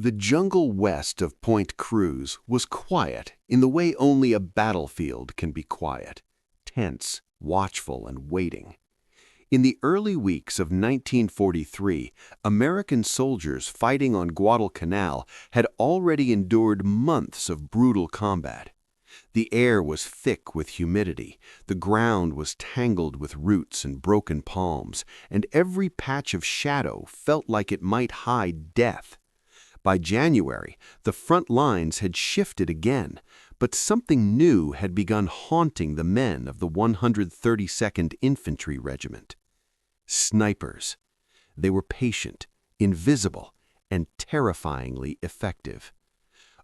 The jungle west of Point Cruz was quiet in the way only a battlefield can be quiet, tense, watchful, and waiting. In the early weeks of 1943, American soldiers fighting on Guadalcanal had already endured months of brutal combat. The air was thick with humidity, the ground was tangled with roots and broken palms, and every patch of shadow felt like it might hide death. By January, the front lines had shifted again, but something new had begun haunting the men of the 132nd Infantry Regiment. Snipers. They were patient, invisible, and terrifyingly effective.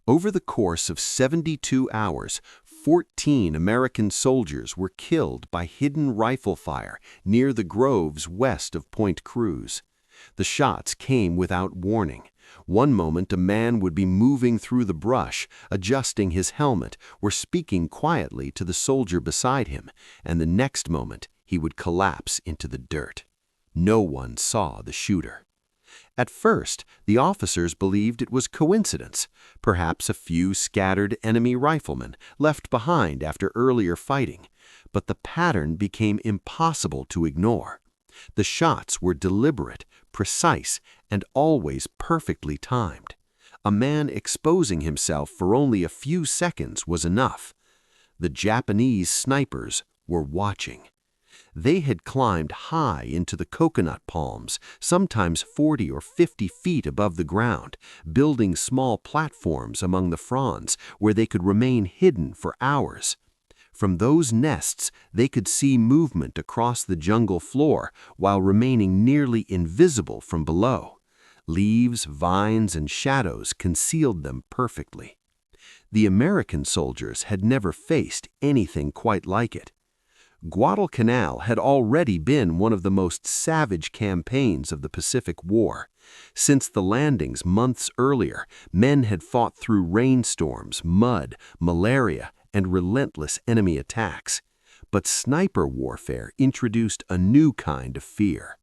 Over the course of 72 hours, 14 American soldiers were killed by hidden rifle fire near the groves west of Point Cruz. The shots came without warning. One moment a man would be moving through the brush, adjusting his helmet, or speaking quietly to the soldier beside him, and the next moment he would collapse into the dirt. No one saw the shooter. At first, the officers believed it was coincidence, perhaps a few scattered enemy riflemen left behind after earlier fighting, but the pattern became impossible to ignore. The shots were deliberate, precise, and always perfectly timed. A man exposing himself for only a few seconds was enough. The Japanese snipers were watching. They had climbed high into the coconut palms, sometimes 40 or 50 feet above the ground, building small platforms among the fronds where they could remain hidden for hours. From those nests, they could see movement across the jungle floor while remaining nearly invisible from below. Leaves, vines, and shadows concealed them perfectly. The American soldiers had never faced anything quite like it. Guadalcanal had already been one of the most savage campaigns of the Pacific War. Since the landings months earlier, men had fought through rainstorms, mud, malaria, and relentless enemy attacks. But sniper warfare introduced a new kind of fear.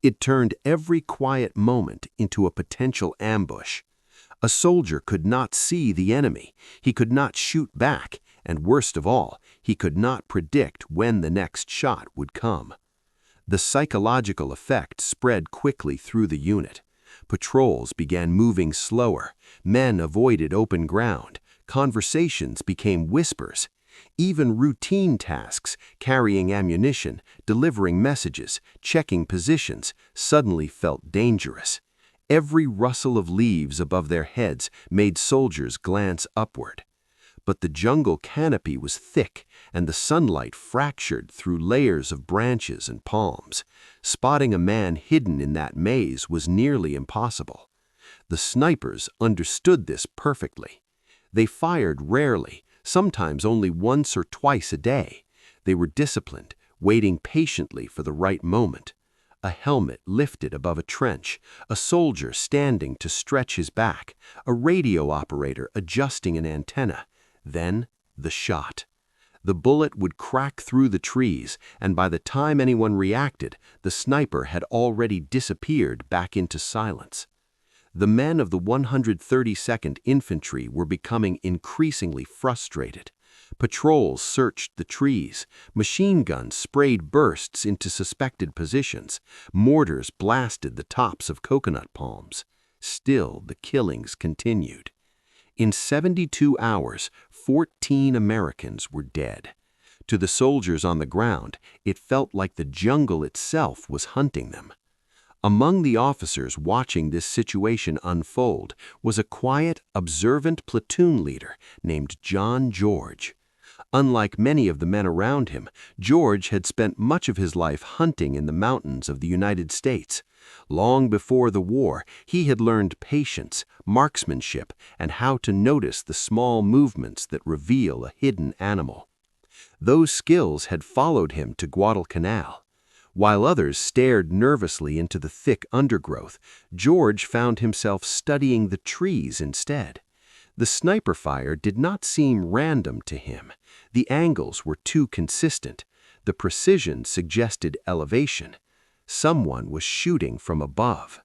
It turned every quiet moment into a potential ambush. A soldier could not see the enemy, he could not shoot back, and worst of all, he could not predict when the next shot would come. The psychological effect spread quickly through the unit. Patrols began moving slower, men avoided open ground, conversations became whispers. Even routine tasks, carrying ammunition, delivering messages, checking positions, suddenly felt dangerous. Every rustle of leaves above their heads made soldiers glance upward. But the jungle canopy was thick, and the sunlight fractured through layers of branches and palms. Spotting a man hidden in that maze was nearly impossible. The snipers understood this perfectly. They fired rarely, sometimes only once or twice a day. They were disciplined, waiting patiently for the right moment. A helmet lifted above a trench, a soldier standing to stretch his back, a radio operator adjusting an antenna. Then, the shot. The bullet would crack through the trees, and by the time anyone reacted, the sniper had already disappeared back into silence. The men of the 132nd Infantry were becoming increasingly frustrated. Patrols searched the trees, machine guns sprayed bursts into suspected positions, mortars blasted the tops of coconut palms. Still, the killings continued. In 72 hours, 14 Americans were dead. To the soldiers on the ground, it felt like the jungle itself was hunting them. Among the officers watching this situation unfold was a quiet, observant platoon leader named John George. Unlike many of the men around him, George had spent much of his life hunting in the mountains of the United States. Long before the war, he had learned patience, marksmanship, and how to notice the small movements that reveal a hidden animal. Those skills had followed him to Guadalcanal. While others stared nervously into the thick undergrowth, George found himself studying the trees instead. The sniper fire did not seem random to him. The angles were too consistent. The precision suggested elevation. Someone was shooting from above.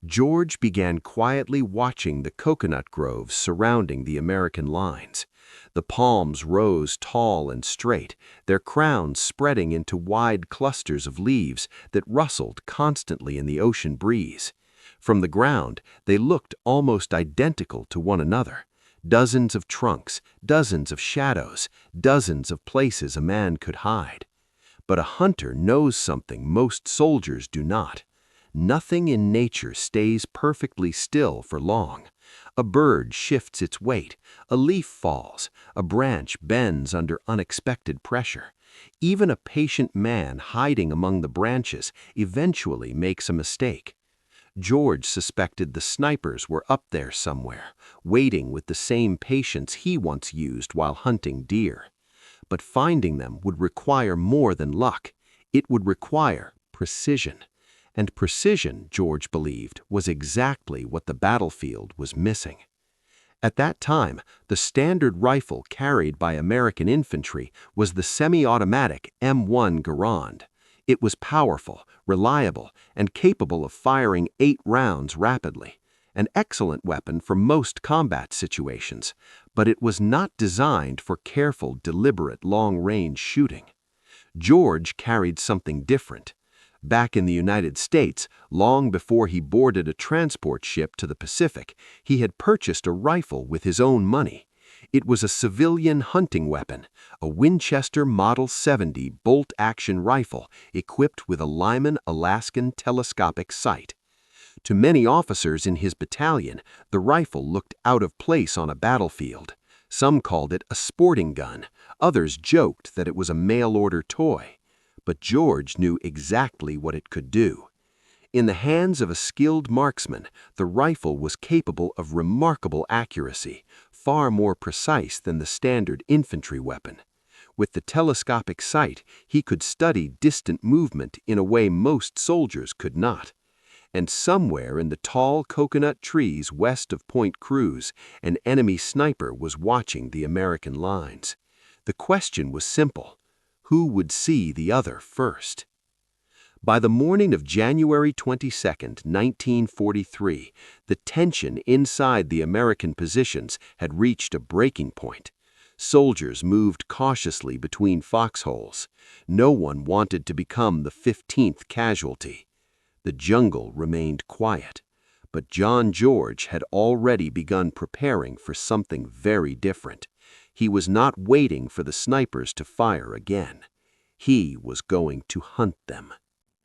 George began quietly watching the coconut groves surrounding the American lines. The palms rose tall and straight, their crowns spreading into wide clusters of leaves that rustled constantly in the ocean breeze. From the ground, they looked almost identical to one another. Dozens of trunks, dozens of shadows, dozens of places a man could hide. But a hunter knows something most soldiers do not. Nothing in nature stays perfectly still for long. A bird shifts its weight, a leaf falls, a branch bends under unexpected pressure. Even a patient man hiding among the branches eventually makes a mistake. George suspected the snipers were up there somewhere, waiting with the same patience he once used while hunting deer. But finding them would require more than luck. It would require precision. And precision, George believed, was exactly what the battlefield was missing. At that time, the standard rifle carried by American infantry was the semi-automatic M1 Garand. It was powerful, reliable, and capable of firing 8 rounds rapidly. An excellent weapon for most combat situations, but it was not designed for careful, deliberate, long-range shooting. George carried something different. Back in the United States, long before he boarded a transport ship to the Pacific, he had purchased a rifle with his own money. It was a civilian hunting weapon, a Winchester Model 70 bolt-action rifle equipped with a Lyman Alaskan telescopic sight. To many officers in his battalion, the rifle looked out of place on a battlefield. Some called it a sporting gun, others joked that it was a mail-order toy. But George knew exactly what it could do. In the hands of a skilled marksman, the rifle was capable of remarkable accuracy, far more precise than the standard infantry weapon. With the telescopic sight, he could study distant movement in a way most soldiers could not. And somewhere in the tall coconut trees west of Point Cruz, an enemy sniper was watching the American lines. The question was simple: who would see the other first? By the morning of January 22, 1943, the tension inside the American positions had reached a breaking point. Soldiers moved cautiously between foxholes. No one wanted to become the 15th casualty. The jungle remained quiet, but John George had already begun preparing for something very different. He was not waiting for the snipers to fire again. He was going to hunt them.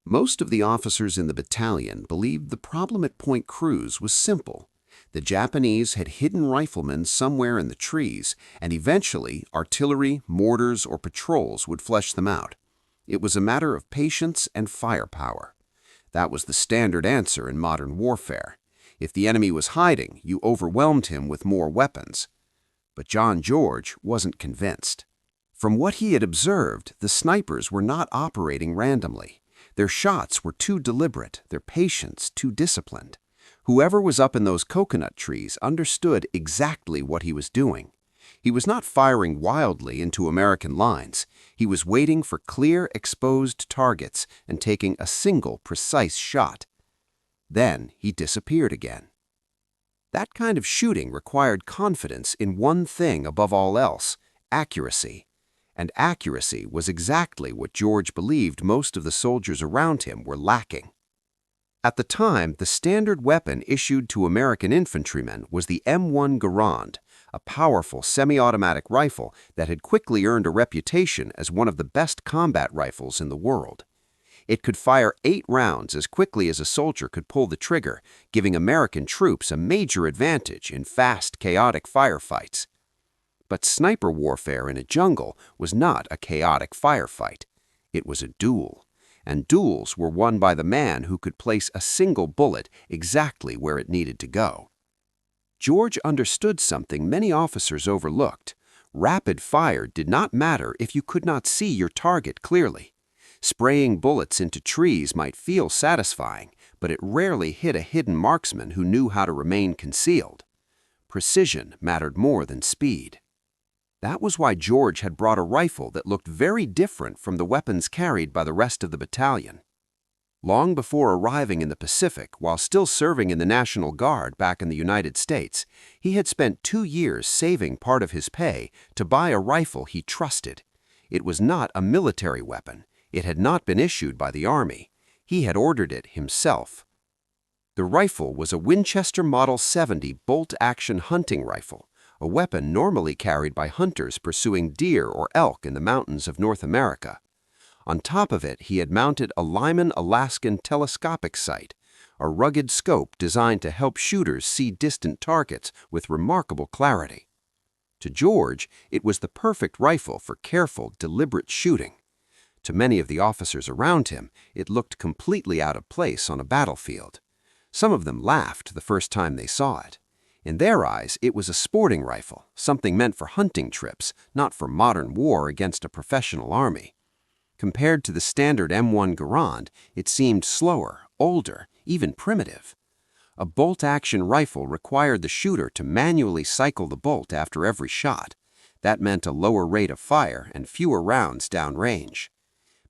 Most of the officers in the battalion believed the problem at Point Cruz was simple. The Japanese had hidden riflemen somewhere in the trees, and eventually artillery, mortars, or patrols would flush them out. It was a matter of patience and firepower. That was the standard answer in modern warfare. If the enemy was hiding, you overwhelmed him with more weapons. But John George wasn't convinced. From what he had observed, the snipers were not operating randomly. Their shots were too deliberate, their patience too disciplined. Whoever was up in those coconut trees understood exactly what he was doing. He was not firing wildly into American lines. He was waiting for clear, exposed targets and taking a single, precise shot. Then he disappeared again. That kind of shooting required confidence in one thing above all else: accuracy. And accuracy was exactly what George believed most of the soldiers around him were lacking. At the time, the standard weapon issued to American infantrymen was the M1 Garand, a powerful semi-automatic rifle that had quickly earned a reputation as one of the best combat rifles in the world. It could fire 8 rounds as quickly as a soldier could pull the trigger, giving American troops a major advantage in fast, chaotic firefights. But sniper warfare in a jungle was not a chaotic firefight. It was a duel, and duels were won by the man who could place a single bullet exactly where it needed to go. George understood something many officers overlooked. Rapid fire did not matter if you could not see your target clearly. Spraying bullets into trees might feel satisfying, but it rarely hit a hidden marksman who knew how to remain concealed. Precision mattered more than speed. That was why George had brought a rifle that looked very different from the weapons carried by the rest of the battalion. Long before arriving in the Pacific, while still serving in the National Guard back in the United States, he had spent 2 years saving part of his pay to buy a rifle he trusted. It was not a military weapon. It had not been issued by the Army. He had ordered it himself. The rifle was a Winchester Model 70 bolt-action hunting rifle, a weapon normally carried by hunters pursuing deer or elk in the mountains of North America. On top of it, he had mounted a Lyman Alaskan telescopic sight, a rugged scope designed to help shooters see distant targets with remarkable clarity. To George, it was the perfect rifle for careful, deliberate shooting. To many of the officers around him, it looked completely out of place on a battlefield. Some of them laughed the first time they saw it. In their eyes, it was a sporting rifle, something meant for hunting trips, not for modern war against a professional army. Compared to the standard M1 Garand, it seemed slower, older, even primitive. A bolt-action rifle required the shooter to manually cycle the bolt after every shot. That meant a lower rate of fire and fewer rounds downrange.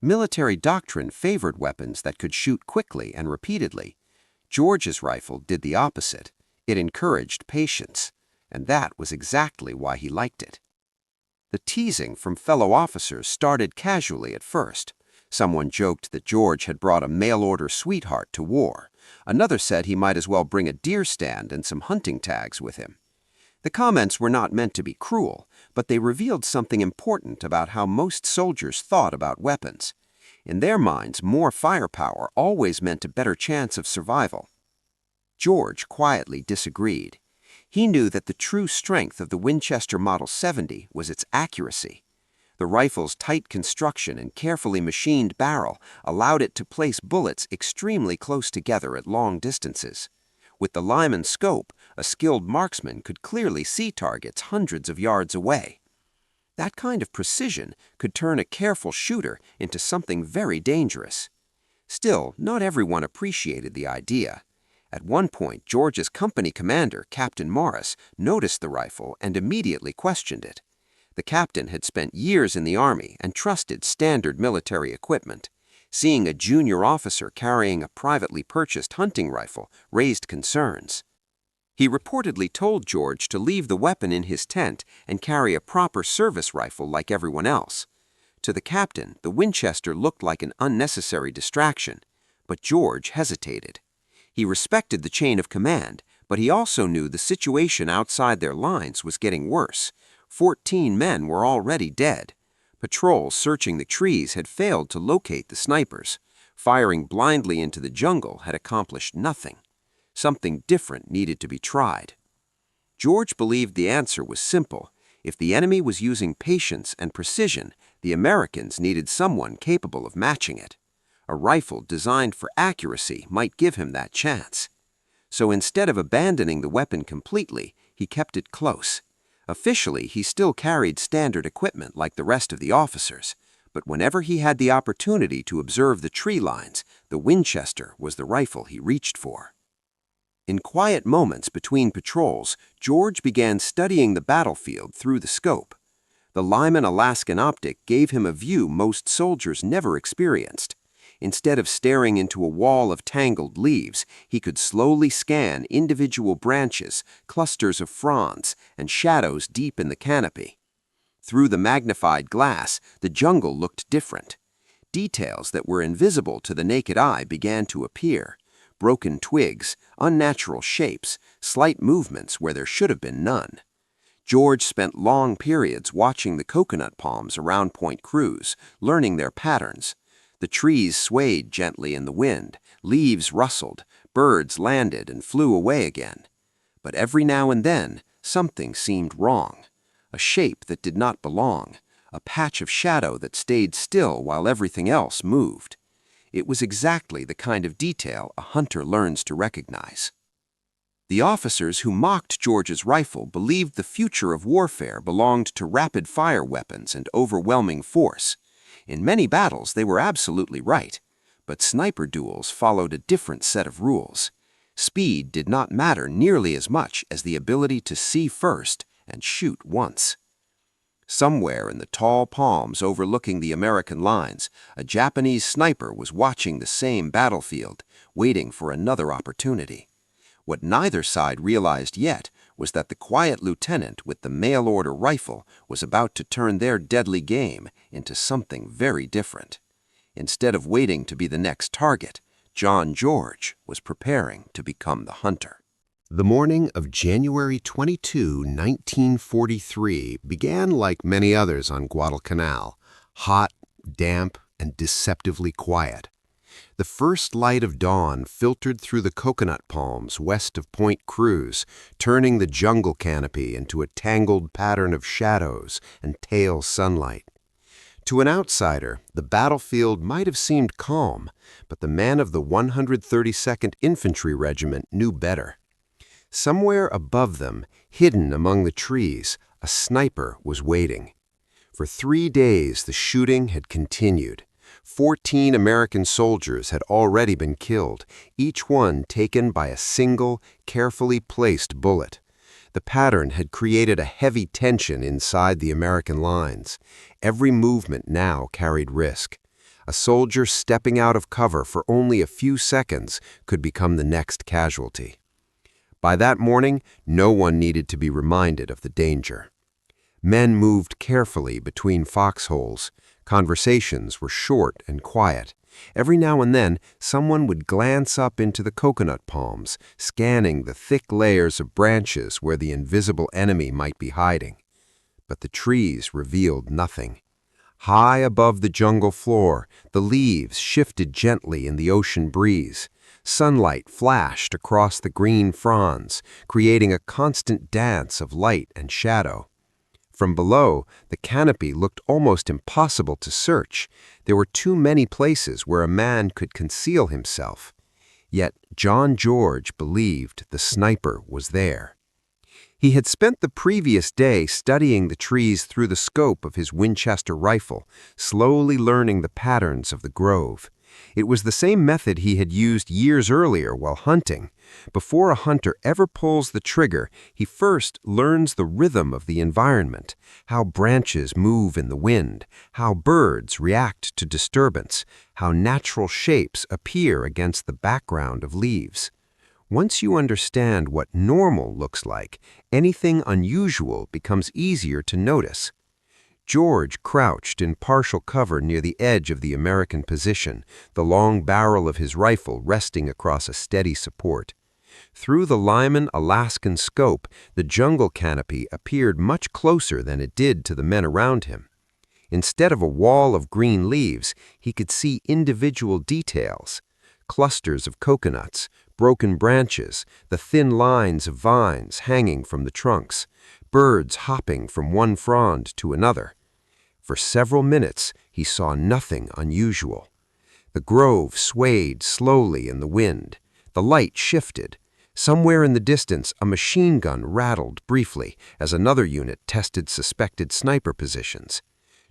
Military doctrine favored weapons that could shoot quickly and repeatedly. George's rifle did the opposite. It encouraged patience, and that was exactly why he liked it. The teasing from fellow officers started casually at first. Someone joked that George had brought a mail-order sweetheart to war. Another said he might as well bring a deer stand and some hunting tags with him. The comments were not meant to be cruel, but they revealed something important about how most soldiers thought about weapons. In their minds, more firepower always meant a better chance of survival. George quietly disagreed. He knew that the true strength of the Winchester Model 70 was its accuracy. The rifle's tight construction and carefully machined barrel allowed it to place bullets extremely close together at long distances. With the Lyman scope, a skilled marksman could clearly see targets hundreds of yards away. That kind of precision could turn a careful shooter into something very dangerous. Still, not everyone appreciated the idea. At one point, George's company commander, Captain Morris, noticed the rifle and immediately questioned it. The captain had spent years in the Army and trusted standard military equipment. Seeing a junior officer carrying a privately purchased hunting rifle raised concerns. He reportedly told George to leave the weapon in his tent and carry a proper service rifle like everyone else. To the captain, the Winchester looked like an unnecessary distraction, but George hesitated. He respected the chain of command, but he also knew the situation outside their lines was getting worse. 14 men were already dead. Patrols searching the trees had failed to locate the snipers. Firing blindly into the jungle had accomplished nothing. Something different needed to be tried. George believed the answer was simple. If the enemy was using patience and precision, the Americans needed someone capable of matching it. A rifle designed for accuracy might give him that chance. So instead of abandoning the weapon completely, he kept it close. Officially, he still carried standard equipment like the rest of the officers, but whenever he had the opportunity to observe the tree lines, the Winchester was the rifle he reached for. In quiet moments between patrols, George began studying the battlefield through the scope. The Lyman Alaskan optic gave him a view most soldiers never experienced. Instead of staring into a wall of tangled leaves, he could slowly scan individual branches, clusters of fronds, and shadows deep in the canopy. Through the magnified glass, the jungle looked different. Details that were invisible to the naked eye began to appear. Broken twigs, unnatural shapes, slight movements where there should have been none. George spent long periods watching the coconut palms around Point Cruz, learning their patterns. The trees swayed gently in the wind, leaves rustled, birds landed and flew away again. But every now and then, something seemed wrong. A shape that did not belong, a patch of shadow that stayed still while everything else moved. It was exactly the kind of detail a hunter learns to recognize. The officers who mocked George's rifle believed the future of warfare belonged to rapid-fire weapons and overwhelming force. In many battles, they were absolutely right, but sniper duels followed a different set of rules. Speed did not matter nearly as much as the ability to see first and shoot once. Somewhere in the tall palms overlooking the American lines, a Japanese sniper was watching the same battlefield, waiting for another opportunity. What neither side realized yet was that the quiet lieutenant with the mail-order rifle was about to turn their deadly game into something very different. Instead of waiting to be the next target, John George was preparing to become the hunter. The morning of January 22, 1943 began like many others on Guadalcanal, hot, damp, and deceptively quiet. The first light of dawn filtered through the coconut palms west of Point Cruz, turning the jungle canopy into a tangled pattern of shadows and pale sunlight. To an outsider, the battlefield might have seemed calm, but the man of the 132nd Infantry Regiment knew better. Somewhere above them, hidden among the trees, a sniper was waiting. For 3 days, the shooting had continued. 14 American soldiers had already been killed, each one taken by a single, carefully placed bullet. The pattern had created a heavy tension inside the American lines. Every movement now carried risk. A soldier stepping out of cover for only a few seconds could become the next casualty. By that morning, no one needed to be reminded of the danger. Men moved carefully between foxholes. Conversations were short and quiet. Every now and then, someone would glance up into the coconut palms, scanning the thick layers of branches where the invisible enemy might be hiding. But the trees revealed nothing. High above the jungle floor, the leaves shifted gently in the ocean breeze. Sunlight flashed across the green fronds, creating a constant dance of light and shadow. From below, the canopy looked almost impossible to search. There were too many places where a man could conceal himself. Yet John George believed the sniper was there. He had spent the previous day studying the trees through the scope of his Winchester rifle, slowly learning the patterns of the grove. It was the same method he had used years earlier while hunting. Before a hunter ever pulls the trigger, he first learns the rhythm of the environment, how branches move in the wind, how birds react to disturbance, how natural shapes appear against the background of leaves. Once you understand what normal looks like, anything unusual becomes easier to notice. George crouched in partial cover near the edge of the American position, the long barrel of his rifle resting across a steady support. Through the Lyman Alaskan scope, the jungle canopy appeared much closer than it did to the men around him. Instead of a wall of green leaves, he could see individual details: clusters of coconuts, broken branches, the thin lines of vines hanging from the trunks, birds hopping from one frond to another. For several minutes, he saw nothing unusual. The grove swayed slowly in the wind. The light shifted. Somewhere in the distance, a machine gun rattled briefly as another unit tested suspected sniper positions.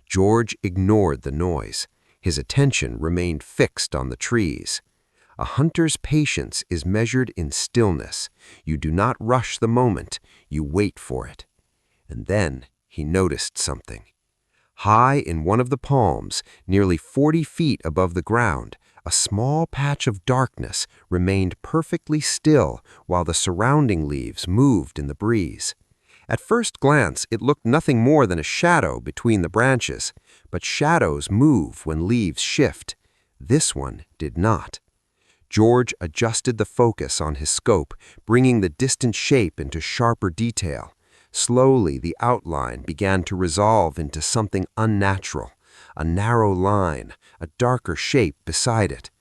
George ignored the noise. His attention remained fixed on the trees. A hunter's patience is measured in stillness. You do not rush the moment, you wait for it. And then he noticed something. High in one of the palms, nearly 40 feet above the ground, a small patch of darkness remained perfectly still while the surrounding leaves moved in the breeze. At first glance, it looked nothing more than a shadow between the branches, but shadows move when leaves shift. This one did not. George adjusted the focus on his scope, bringing the distant shape into sharper detail. Slowly, the outline began to resolve into something unnatural, a narrow line, a darker shape beside it.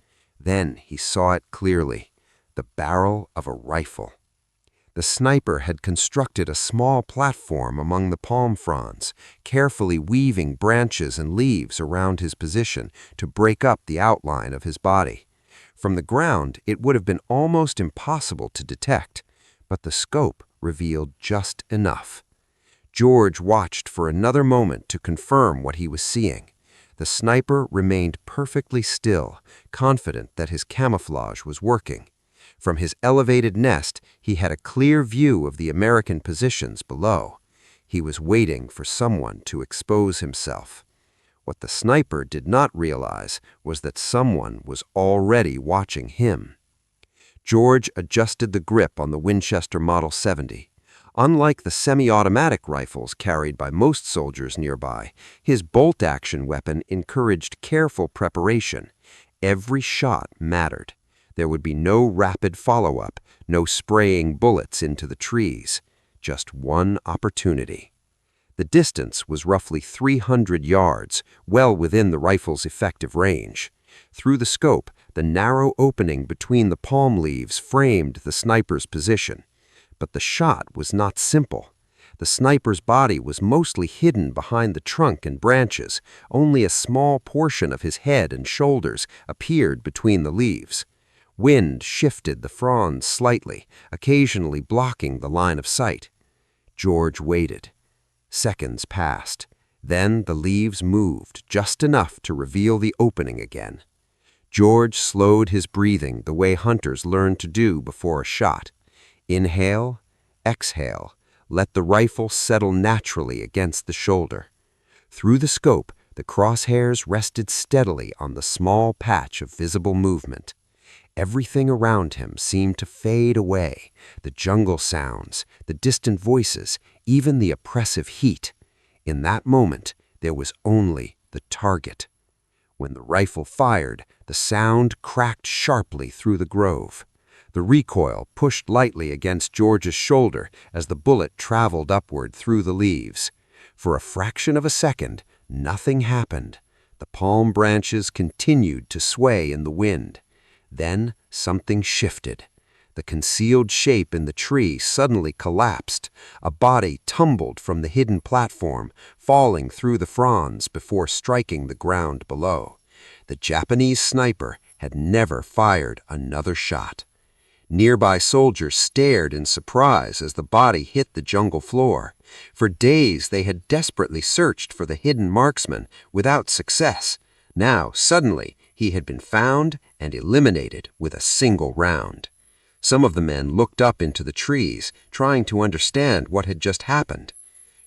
Then he saw it clearly, the barrel of a rifle. The sniper had constructed a small platform among the palm fronds, carefully weaving branches and leaves around his position to break up the outline of his body. From the ground, it would have been almost impossible to detect, but the scope revealed just enough. George watched for another moment to confirm what he was seeing. The sniper remained perfectly still, confident that his camouflage was working. From his elevated nest, he had a clear view of the American positions below. He was waiting for someone to expose himself. What the sniper did not realize was that someone was already watching him. George adjusted the grip on the Winchester Model 70. Unlike the semi-automatic rifles carried by most soldiers nearby, his bolt-action weapon encouraged careful preparation. Every shot mattered. There would be no rapid follow-up, no spraying bullets into the trees. Just one opportunity. The distance was roughly 300 yards, well within the rifle's effective range. Through the scope, the narrow opening between the palm leaves framed the sniper's position. But the shot was not simple. The sniper's body was mostly hidden behind the trunk and branches. Only a small portion of his head and shoulders appeared between the leaves. Wind shifted the fronds slightly, occasionally blocking the line of sight. George waited. Seconds passed. Then the leaves moved just enough to reveal the opening again. George slowed his breathing the way hunters learn to do before a shot. Inhale, exhale, let the rifle settle naturally against the shoulder. Through the scope, the crosshairs rested steadily on the small patch of visible movement. Everything around him seemed to fade away, the jungle sounds, the distant voices, even the oppressive heat. In that moment, there was only the target. When the rifle fired, the sound cracked sharply through the grove. The recoil pushed lightly against George's shoulder as the bullet traveled upward through the leaves. For a fraction of a second, nothing happened. The palm branches continued to sway in the wind. Then something shifted. The concealed shape in the tree suddenly collapsed. A body tumbled from the hidden platform, falling through the fronds before striking the ground below. The Japanese sniper had never fired another shot. Nearby soldiers stared in surprise as the body hit the jungle floor. For days they had desperately searched for the hidden marksman without success. Now, suddenly, he had been found and eliminated with a single round. Some of the men looked up into the trees, trying to understand what had just happened.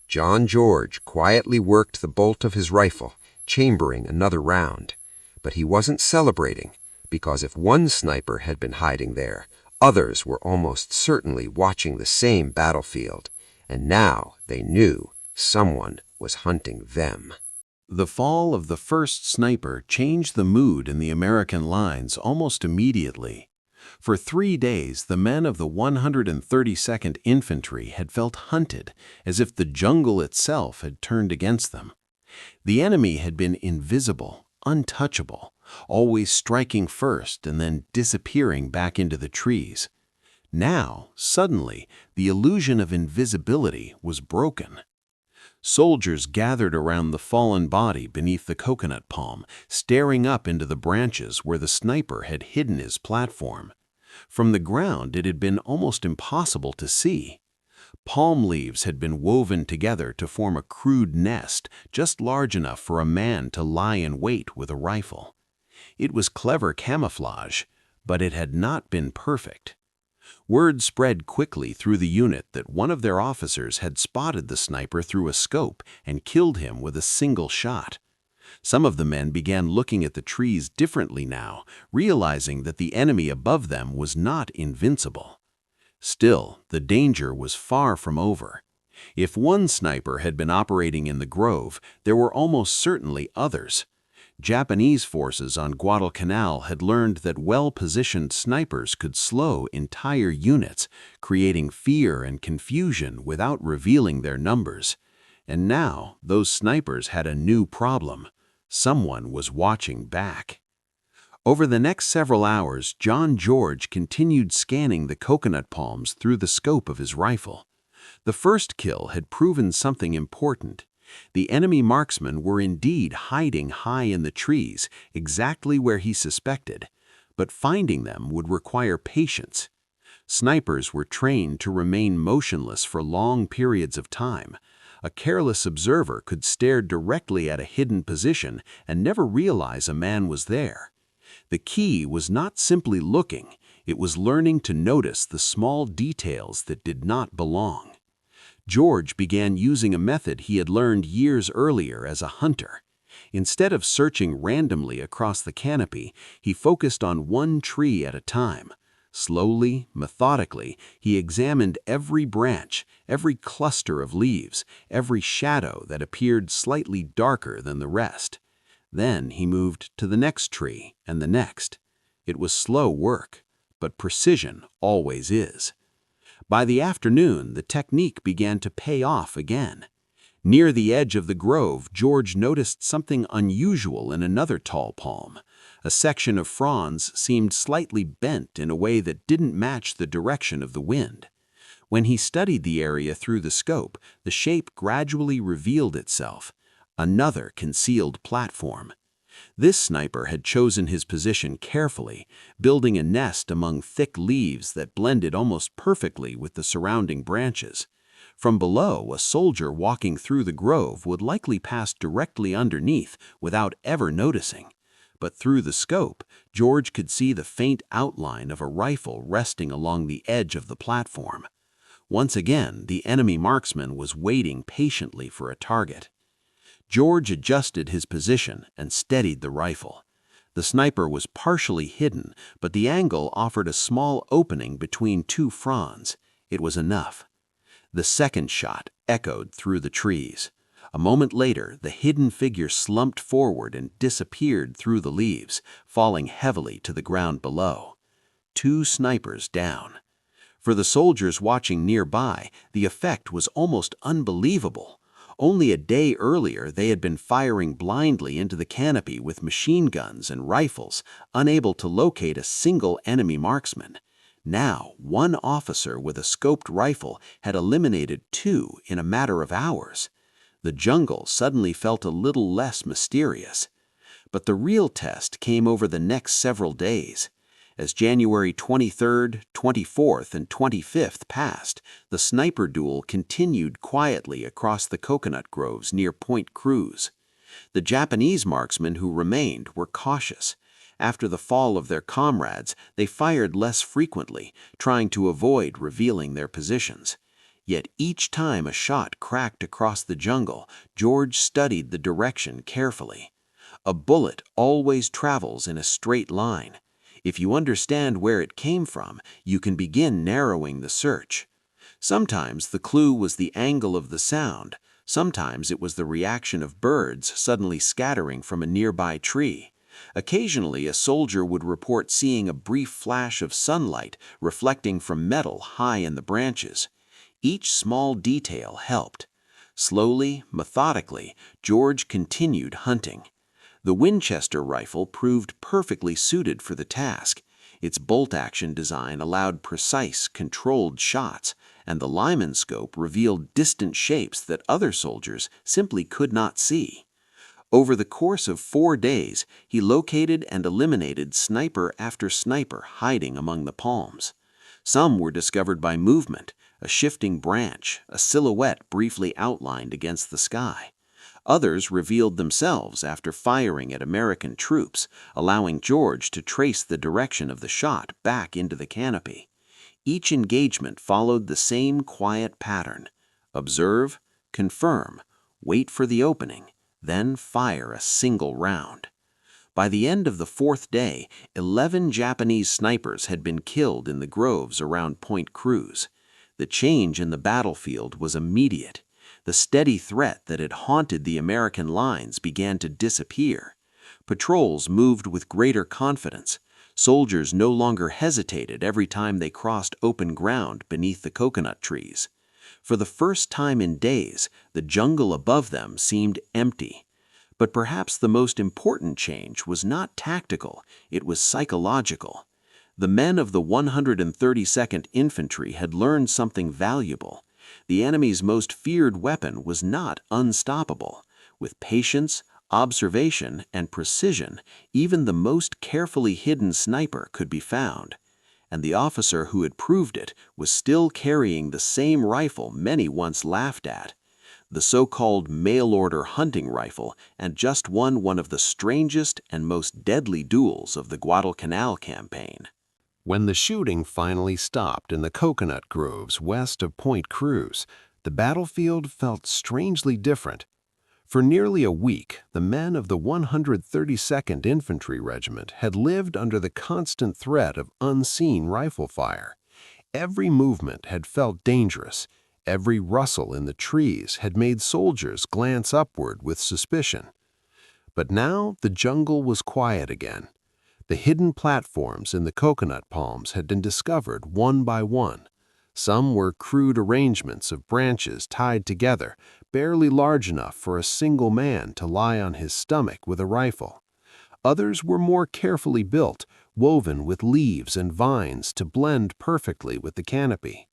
John George quietly worked the bolt of his rifle, chambering another round. But he wasn't celebrating, because if one sniper had been hiding there, others were almost certainly watching the same battlefield, and now they knew someone was hunting them. The fall of the first sniper changed the mood in the American lines almost immediately. For 3 days, the men of the 132nd Infantry had felt hunted, as if the jungle itself had turned against them. The enemy had been invisible, untouchable, always striking first and then disappearing back into the trees. Now, suddenly, the illusion of invisibility was broken. Soldiers gathered around the fallen body beneath the coconut palm, staring up into the branches where the sniper had hidden his platform. From the ground, it had been almost impossible to see. Palm leaves had been woven together to form a crude nest just large enough for a man to lie in wait with a rifle. It was clever camouflage, but it had not been perfect. Word spread quickly through the unit that one of their officers had spotted the sniper through a scope and killed him with a single shot. Some of the men began looking at the trees differently now, realizing that the enemy above them was not invincible. Still, the danger was far from over. If one sniper had been operating in the grove, there were almost certainly others. Japanese forces on Guadalcanal had learned that well-positioned snipers could slow entire units, creating fear and confusion without revealing their numbers. And now, those snipers had a new problem. Someone was watching back. Over the next several hours, John George continued scanning the coconut palms through the scope of his rifle. The first kill had proven something important. The enemy marksmen were indeed hiding high in the trees, exactly where he suspected, but finding them would require patience. Snipers were trained to remain motionless for long periods of time. A careless observer could stare directly at a hidden position and never realize a man was there. The key was not simply looking, it was learning to notice the small details that did not belong. George began using a method he had learned years earlier as a hunter. Instead of searching randomly across the canopy, he focused on one tree at a time. Slowly, methodically, he examined every branch, every cluster of leaves, every shadow that appeared slightly darker than the rest. Then he moved to the next tree and the next. It was slow work, but precision always is. By the afternoon, the technique began to pay off again. Near the edge of the grove, George noticed something unusual in another tall palm. A section of fronds seemed slightly bent in a way that didn't match the direction of the wind. When he studied the area through the scope, the shape gradually revealed itself. Another concealed platform. This sniper had chosen his position carefully, building a nest among thick leaves that blended almost perfectly with the surrounding branches. From below, a soldier walking through the grove would likely pass directly underneath without ever noticing. But through the scope, George could see the faint outline of a rifle resting along the edge of the platform. Once again, the enemy marksman was waiting patiently for a target. George adjusted his position and steadied the rifle. The sniper was partially hidden, but the angle offered a small opening between two fronds. It was enough. The second shot echoed through the trees. A moment later, the hidden figure slumped forward and disappeared through the leaves, falling heavily to the ground below. 2 snipers down. For the soldiers watching nearby, the effect was almost unbelievable. Only a day earlier, they had been firing blindly into the canopy with machine guns and rifles, unable to locate a single enemy marksman. Now, one officer with a scoped rifle had eliminated 2 in a matter of hours. The jungle suddenly felt a little less mysterious. But the real test came over the next several days. As January 23rd, 24th, and 25th passed, the sniper duel continued quietly across the coconut groves near Point Cruz. The Japanese marksmen who remained were cautious. After the fall of their comrades, they fired less frequently, trying to avoid revealing their positions. Yet each time a shot cracked across the jungle, George studied the direction carefully. A bullet always travels in a straight line. If you understand where it came from, you can begin narrowing the search. Sometimes the clue was the angle of the sound. Sometimes it was the reaction of birds suddenly scattering from a nearby tree. Occasionally, a soldier would report seeing a brief flash of sunlight reflecting from metal high in the branches. Each small detail helped. Slowly, methodically, George continued hunting. The Winchester rifle proved perfectly suited for the task. Its bolt-action design allowed precise, controlled shots, and the Lyman scope revealed distant shapes that other soldiers simply could not see. Over the course of 4 days, he located and eliminated sniper after sniper hiding among the palms. Some were discovered by movement, a shifting branch, a silhouette briefly outlined against the sky. Others revealed themselves after firing at American troops, allowing George to trace the direction of the shot back into the canopy. Each engagement followed the same quiet pattern. Observe, confirm, wait for the opening, then fire a single round. By the end of the 4th day, 11 Japanese snipers had been killed in the groves around Point Cruz. The change in the battlefield was immediate. The steady threat that had haunted the American lines began to disappear. Patrols moved with greater confidence. Soldiers no longer hesitated every time they crossed open ground beneath the coconut trees. For the first time in days, the jungle above them seemed empty. But perhaps the most important change was not tactical, it was psychological. The men of the 132nd Infantry had learned something valuable. The enemy's most feared weapon was not unstoppable. With patience, observation, and precision, even the most carefully hidden sniper could be found. And the officer who had proved it was still carrying the same rifle many once laughed at. The so-called mail-order hunting rifle, and just won one of the strangest and most deadly duels of the Guadalcanal campaign. When the shooting finally stopped in the coconut groves west of Point Cruz, The battlefield felt strangely different. For nearly a week, the men of the 132nd Infantry Regiment had lived under the constant threat of unseen rifle fire. Every movement had felt dangerous. Every rustle in the trees had made soldiers glance upward with suspicion. But now the jungle was quiet again. The hidden platforms in the coconut palms had been discovered one by one. Some were crude arrangements of branches tied together, barely large enough for a single man to lie on his stomach with a rifle. Others were more carefully built, woven with leaves and vines to blend perfectly with the canopy.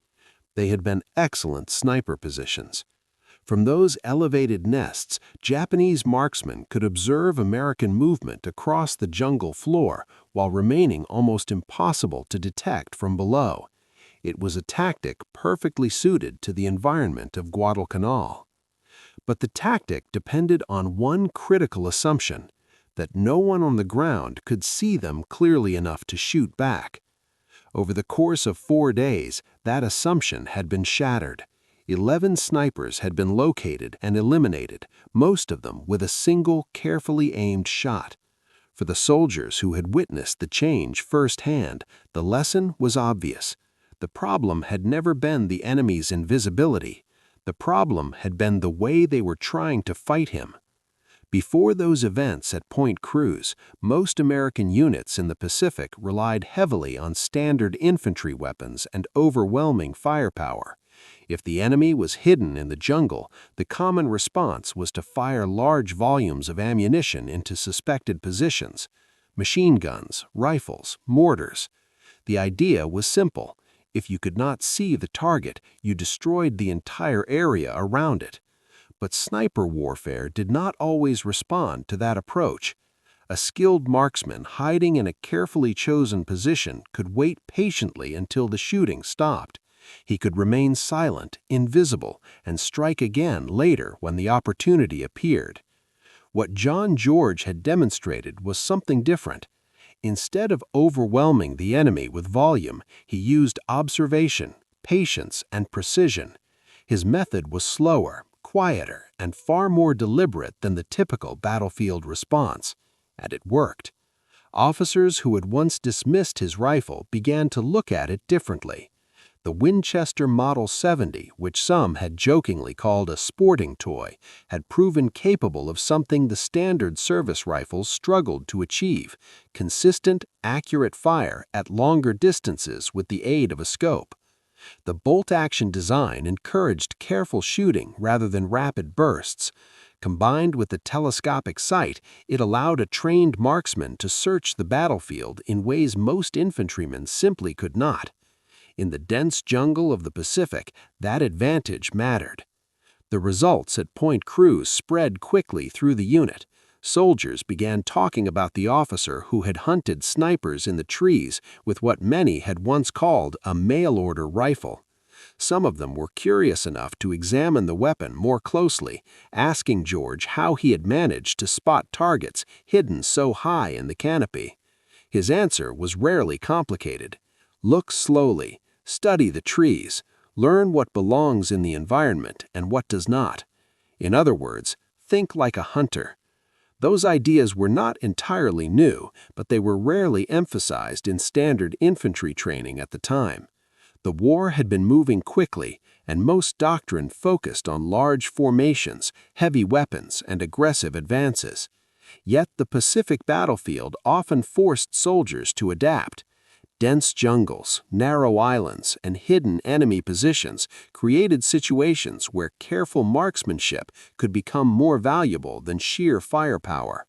They had been excellent sniper positions. From those elevated nests, Japanese marksmen could observe American movement across the jungle floor while remaining almost impossible to detect from below. It was a tactic perfectly suited to the environment of Guadalcanal. But the tactic depended on one critical assumption, that no one on the ground could see them clearly enough to shoot back. Over the course of 4 days, that assumption had been shattered. 11 snipers had been located and eliminated, most of them with a single carefully aimed shot. For the soldiers who had witnessed the change firsthand, the lesson was obvious. The problem had never been the enemy's invisibility. The problem had been the way they were trying to fight him. Before those events at Point Cruz, most American units in the Pacific relied heavily on standard infantry weapons and overwhelming firepower. If the enemy was hidden in the jungle, the common response was to fire large volumes of ammunition into suspected positions: machine guns, rifles, mortars. The idea was simple. If you could not see the target, you destroyed the entire area around it. But sniper warfare did not always respond to that approach. A skilled marksman hiding in a carefully chosen position could wait patiently until the shooting stopped. He could remain silent, invisible, and strike again later when the opportunity appeared. What John George had demonstrated was something different. Instead of overwhelming the enemy with volume, he used observation, patience, and precision. His method was slower, quieter, and far more deliberate than the typical battlefield response, and it worked. Officers who had once dismissed his rifle began to look at it differently. The Winchester Model 70, which some had jokingly called a sporting toy, had proven capable of something the standard service rifles struggled to achieve: consistent, accurate fire at longer distances with the aid of a scope. The bolt-action design encouraged careful shooting rather than rapid bursts. Combined with the telescopic sight, it allowed a trained marksman to search the battlefield in ways most infantrymen simply could not. In the dense jungle of the Pacific, that advantage mattered. The results at Point Cruz spread quickly through the unit. Soldiers began talking about the officer who had hunted snipers in the trees with what many had once called a mail-order rifle. Some of them were curious enough to examine the weapon more closely, asking George how he had managed to spot targets hidden so high in the canopy. His answer was rarely complicated. Look slowly. Study the trees, learn what belongs in the environment and what does not. In other words, think like a hunter. Those ideas were not entirely new, but they were rarely emphasized in standard infantry training at the time. The war had been moving quickly, and most doctrine focused on large formations, heavy weapons, and aggressive advances. Yet the Pacific battlefield often forced soldiers to adapt. Dense jungles, narrow islands, and hidden enemy positions created situations where careful marksmanship could become more valuable than sheer firepower.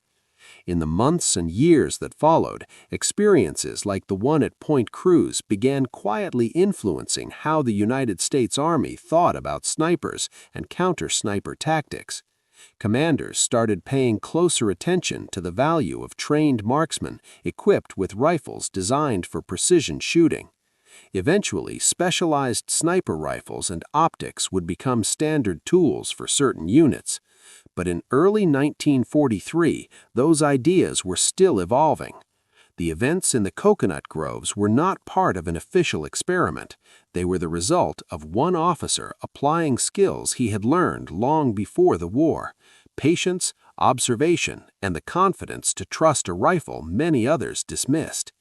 In the months and years that followed, experiences like the one at Point Cruz began quietly influencing how the United States Army thought about snipers and counter-sniper tactics. Commanders started paying closer attention to the value of trained marksmen equipped with rifles designed for precision shooting. Eventually, specialized sniper rifles and optics would become standard tools for certain units. But in early 1943, those ideas were still evolving. The events in the coconut groves were not part of an official experiment. They were the result of one officer applying skills he had learned long before the war: patience, observation, and the confidence to trust a rifle many others dismissed.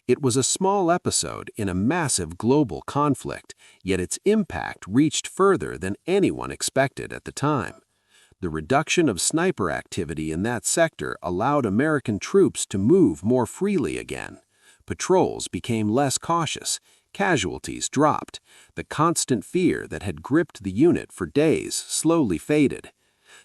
It was a small episode in a massive global conflict, yet its impact reached further than anyone expected at the time. The reduction of sniper activity in that sector allowed American troops to move more freely again. Patrols became less cautious, casualties dropped, the constant fear that had gripped the unit for days slowly faded.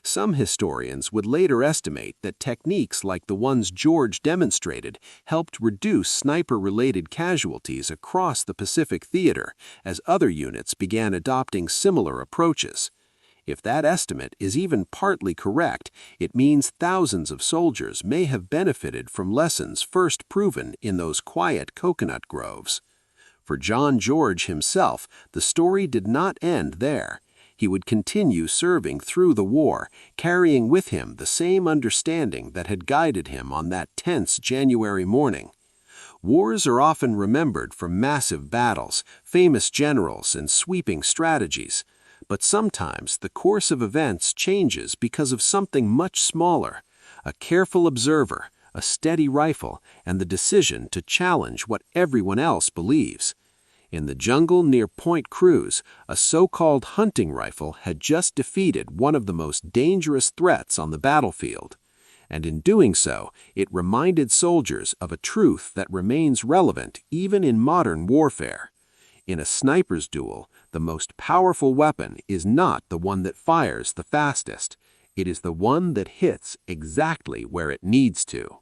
Some historians would later estimate that techniques like the ones George demonstrated helped reduce sniper-related casualties across the Pacific theater as other units began adopting similar approaches. If that estimate is even partly correct, it means thousands of soldiers may have benefited from lessons first proven in those quiet coconut groves. For John George himself, the story did not end there. He would continue serving through the war, carrying with him the same understanding that had guided him on that tense January morning. Wars are often remembered for massive battles, famous generals, and sweeping strategies. But sometimes the course of events changes because of something much smaller: a careful observer, a steady rifle, and the decision to challenge what everyone else believes. In the jungle near Point Cruz, a so-called hunting rifle had just defeated one of the most dangerous threats on the battlefield. And in doing so, it reminded soldiers of a truth that remains relevant even in modern warfare. In a sniper's duel, the most powerful weapon is not the one that fires the fastest. It is the one that hits exactly where it needs to.